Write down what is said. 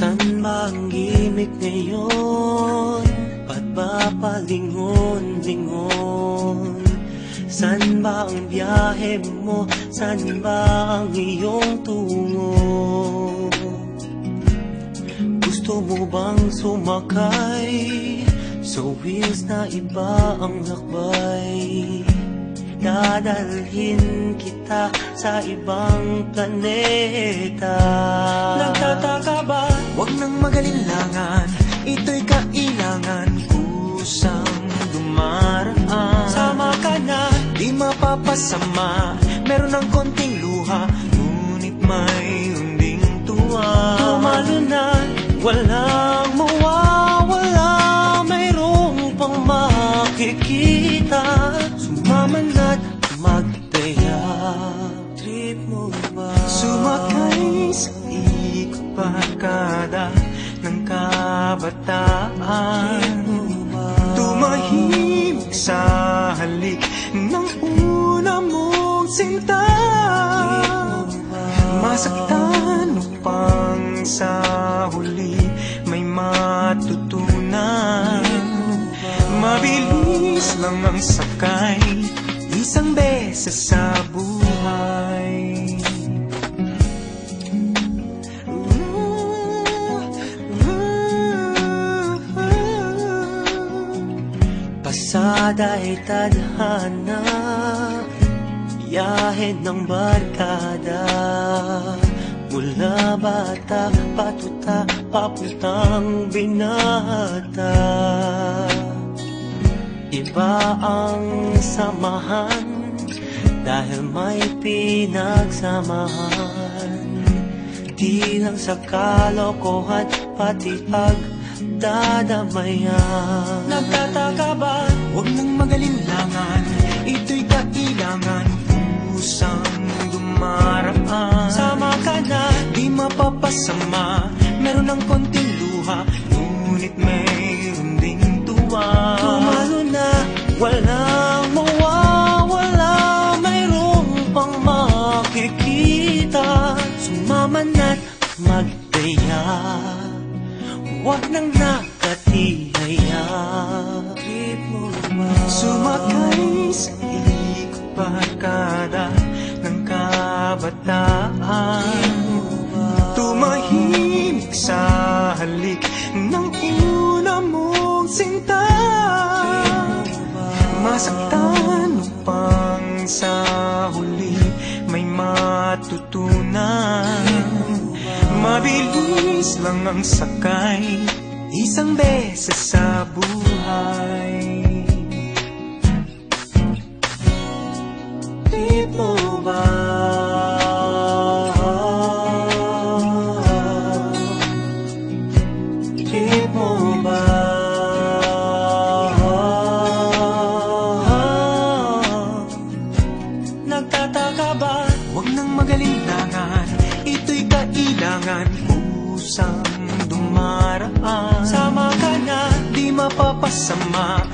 San ba ang gimik ngayon? Ba't ba palingon-lingon? San ba ang biyahe mo? San ba ang iyong tungo? Gusto mo bang sumakay sa wheels na iba ang lakbay? Dadalhin kita sa ibang planeta. Nagtataka ba? Huwag nang magalinlangan, ito'y kailangan, kusang dumaraan. Sama ka na, di mapapasama, meron ng konting luha, ngunit mayroon ding tuwa. tumalo na, walang mawawala, mayroong pang makikita. Sumama na't magtaya. Trip mo ba? Sumakay sa ikot barkada ng kabataan, tumahimik sa halik ng una mong sinta. Masaktan upang sa huli may matutunan. Mabilis lang ang sakay, isang beses sa buhay. Pasada ay tadhana, biyahe ng barkada. Mula bata, patuta, papuntang binata. Iba ang samahan dahil may pinagsamahan. Di lang sa kalokohan, pati pagdadamayan. Nagtataka ba? Huwag nang magalinlangan, ito'y kailangan, kusang dumaraan. Sama ka na, di mapapasama, meron ng konting luha, ngunit mayroon ding tuwa. tumalo na, walang mawawala, mayroong pang makikita. Sumama na't magtaya, huwag nang nakatihaya. Trip mo ba? Sumakay sa ikot barkada ng kabataan, tumahimik sa halik ng una mong sinta. Masaktan upang sa huli may matutunan. Mabilis lang ang sakay, isang beses sa buhay. Trip mo ba? Trip mo ba? Nagtataka ba? Huwag nang magalinlangan, ito'y kailangan, kusang dumaraan. Sama ka na, di mapapasama,